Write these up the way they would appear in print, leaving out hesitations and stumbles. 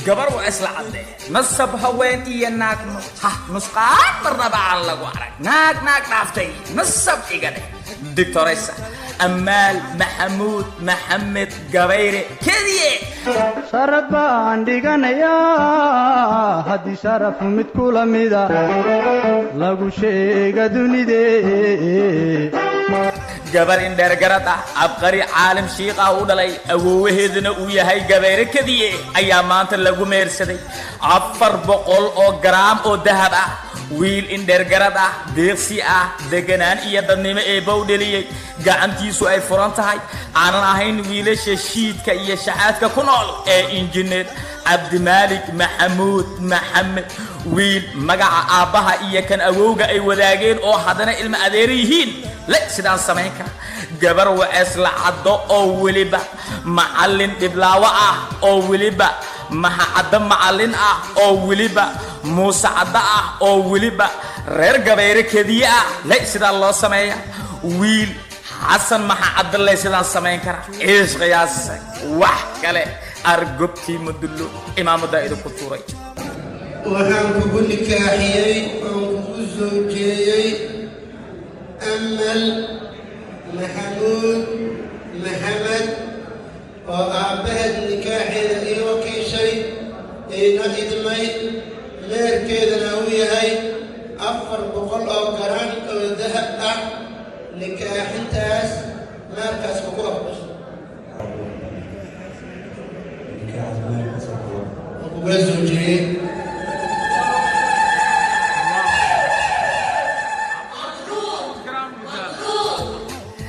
gabar waa isla cadde nasab haween iyo naag nusqaan marnaba aan lagu arag naag dhaaftay nasab iga dheh doctoressa أمال محمود محمد قبيري كذي شرف بانديغان يا هدي شرف متكولا ميدا لغو شيغا دونيدي قبر اندر قرطة عبقري عالم شيقا ودلي أوهدنا وياهي قبيري كذي أيامان تلقو ميرسدي عفر بقول أو جرام أو دهب wiil indhergarad ah deeqsi ah deganaan iyo dadnimo ee bowdheliyay gacantiisu ay furan tahay aanan ahayn wiilasha shiidka iyo shaxaadka ku nool ee injineer Abdimalik Mahmoud Mohamed wiil magaca aabaha iyo kan awowga ay wadaageen oo hadana ilma adeer yihiin la sidaan sameyn kara gabar waa isla caddo oo waliba macallin diblaawa ah oo waliba maxaada macallin ah oo waliba موسى عداء أو وليبا رجع بيركضيا ليس ده الله سمايا ويل حسن مع عبد الله سيدنا سمايا كرا إيش غياس وح كله أرجوتي مدلو إمام دايد كتوري وهم كل كاحيي وهم زوجي أمل محمود محمد وأبهد نكاحي إيوكي شيء إنه مي meerkeedana uu yahay 400 oo garan oo dahab ah nikaaxintaas markaas ku qabto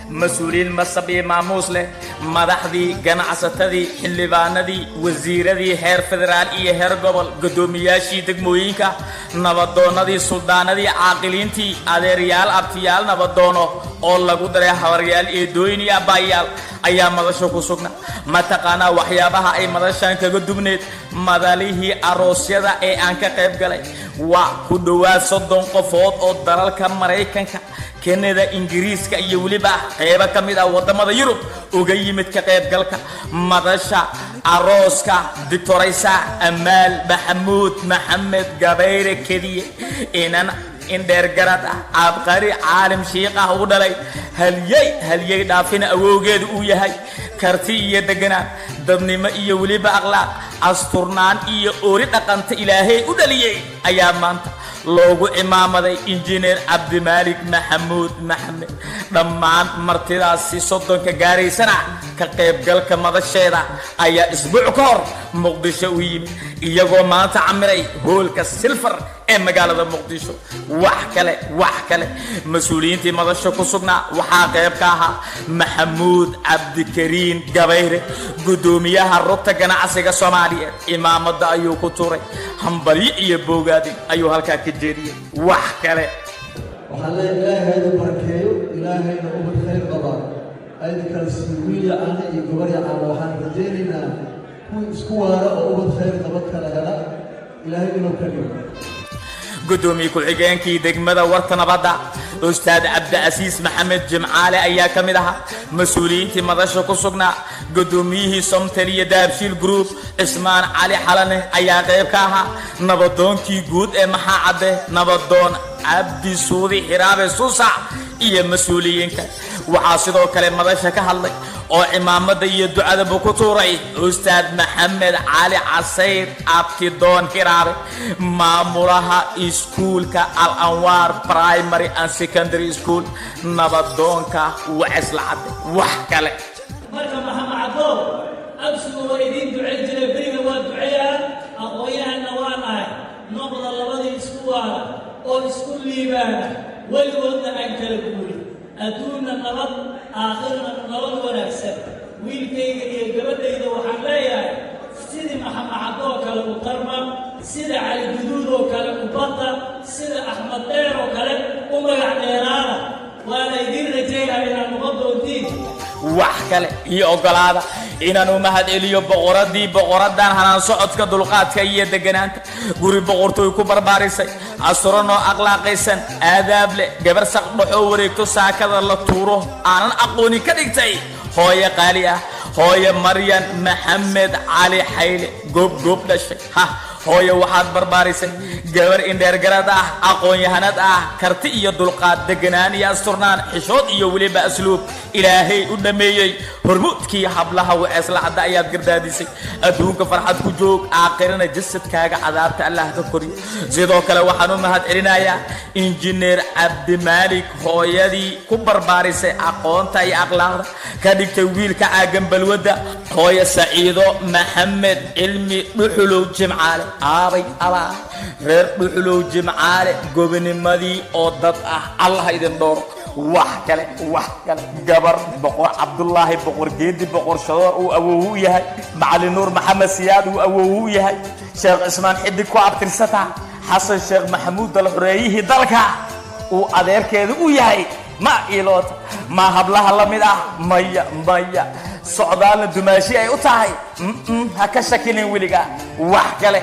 مسؤولين مصبي ماموس له مدحدي ganacsadii xildhibaanadii wasiiradii heer federaal iyo heer gobol gudoomiyaashii degmooyinka nabadoonadii suldaanadii caaqiliintii adeeryaal abtiyaal nabadoono oo lagu daray hawaryaal ee dooyniya baayaal ayaa madasho ku sugnaa ma taqaana waxyaabaha ay madashan kaga dubneed madalihii aroosyada ee aan ka qayb galay waa ku dhawaad 30 qofood oo dalalka Mareykanka كندا إنجليز كيوليبا قيبا كميدا ودمدا يوروب uga yimid ka qayb galka madasha arooska Victorisa Amal Mahmoud Mohamed Gabayre kadiye inan indher garad abqari caalim shiiqa u dhalay halyay dhaafina awoogeed uu yahay karti iyo deganaan dadnimo iyo waliba akhlaaq asturnaan iyo oori dhaqanta ilaahay u dhaliyay ayaa maanta loogu imaamaday injineer Abdimalik Mahmoud Mohamed dhammaan martidaasi 30 gaaraysana ka qayb galka madasheeda ayaa isbuuc ka hor Muqdisho u yimid iyagoo maanta camiray hoolka silfar ee magaalada Muqdisho wax kale mas'uuliyiintii madasho ku sugnaa waxaa qayb ka ahaa Mahmoud Abdikariin Gabayre gudoomiyaha rugta ganacsiga Soomaaliyeed imaamada ayuu ku tuuray hambali iyo boogaadi ayuu halka ka jeediyay wax kale waxaan ilaahay barkeeyo ilaahayna u khayr qaba ayda kala siiwiya aan iyo gabar aan waxaan rajaynaynaa ku isku waara oo u khayr qaba kala hela ilaahay inuu ka dhigo قدومي كل عجانكي دقمدا ورطنا بدا أستاذ عبد العزيز محمد جمعالي أيا كمدها مسؤولين في مدرسة كسرنا قدوميه سمتلي دابشيل جروب اسمان علي حلنه أيا غير كاها نبضون كي جود محا عبده نبضون عبد سوري حراب سوسع إيه مسؤولين وعاصدوا كلام مدرسة كهالله oo imaamada iyo ducada buu ku tuuray Ustaad Maxamed Ali Casayr abtidoon kiraabe maamulaha iskuulka Al Anwar Primary and Secondary School nabadoonka Waslacad wax kale marka Maxamed Cabdo absuu wariidin ducay jiray bariga waa ducayaan aqooyahana waan ahay noqda labadii iskuulaha oo isku liibana waligoodna aan kala guurin adduunna nabad aakhirna nabad wanaagsan wiilkayga iyo gabadhayda waxaan leeyahay sidii Maxamed Cabdo kale u tarma sida Cali Guduud oo kale u bata sida Axmed Dheer oo kale u magac dheeraada waana idin rajaynayaa inaad noqon doontiin wax kale iyo ogolaada inaanu mahad celiyo boqoradan hanaan socodka dulqaadka iyo deganaanta guri boqortooy ku barbaarisay asrano akhlaaqaysan aadaab leh gabar saqdhaxo wareegto saakada la tuuro aanan aqooni ka dhigtay hooyo qaali ah hooyo maryan maxamed cali xayle goob dhashay hooyo waxaad barbaarisay gabar indheergarad ah aqoon-yahanad ah karti iyo dulqaad deganaan iyo asturnaan xishood iyo weliba asluub ilaahay u dhameeyey hormuudkii hablaha waceesla cadda ayaad gardaadisay adduunka farxad ku joog aakhirana jasadkaaga cadaabta allah ka koriyo sidoo kale waxaan u mahad celinayaa injineer cabdimaalik hooyadii ku barbaarisay aqoonta iyo akhlaaqda ka dhigtay wiilka caagan balwadda hooyo saciido maxamed cilmi dhuxulow jimcaale aabay abaa reer dhuxulow jimcaale gobonimadii oo dad ah allah idin dhooro wax kale gabar boqor cabdullaahi boqor geedi boqor shadoor uu awoow u yahay macalin nuur maxamed siyaad uu awoow u yahay sheekh ismaan xidig ku abtirsata xasan sheekh maxamuud dalxureeyihii dalka uu adeerkeedu u yahay ma iloota ma hablaha la mid ah maya socdaalna dumaashi ay u tahay ha ka shakinin weligaa wax kale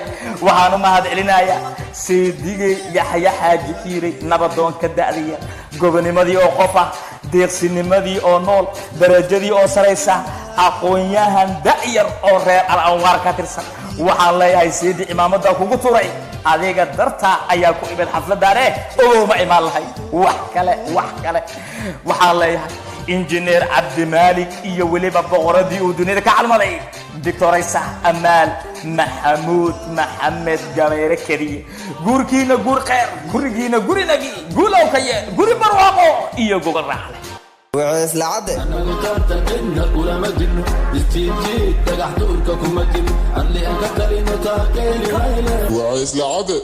waxaan u mahad celinayaa seedigay yaxya xaaji xiiray nabadoonka da'daya gobonimadii oo qof ah deeqsinimadii oo nool darajadii oo saraysa aqoon-yahan da'yar oo reer al-anwaar ka tirsan waxaan leeyahay seedi imaamadda kugu turay adiga dartaa ayaa ku imid xafladaan ma imaan lahay wax kale waxaan leeyahay injineer cabdimaalik iyo weliba boqoradii uu dunida ka calmaday doctoraysa amaal maxamuud maxamed gabayre keliye guurkiina guur khayr gurigiina gurinagii guulow ka yee guri barwaaqo iyo gogol raaxle وعيسلا عدي وعيسلا عدي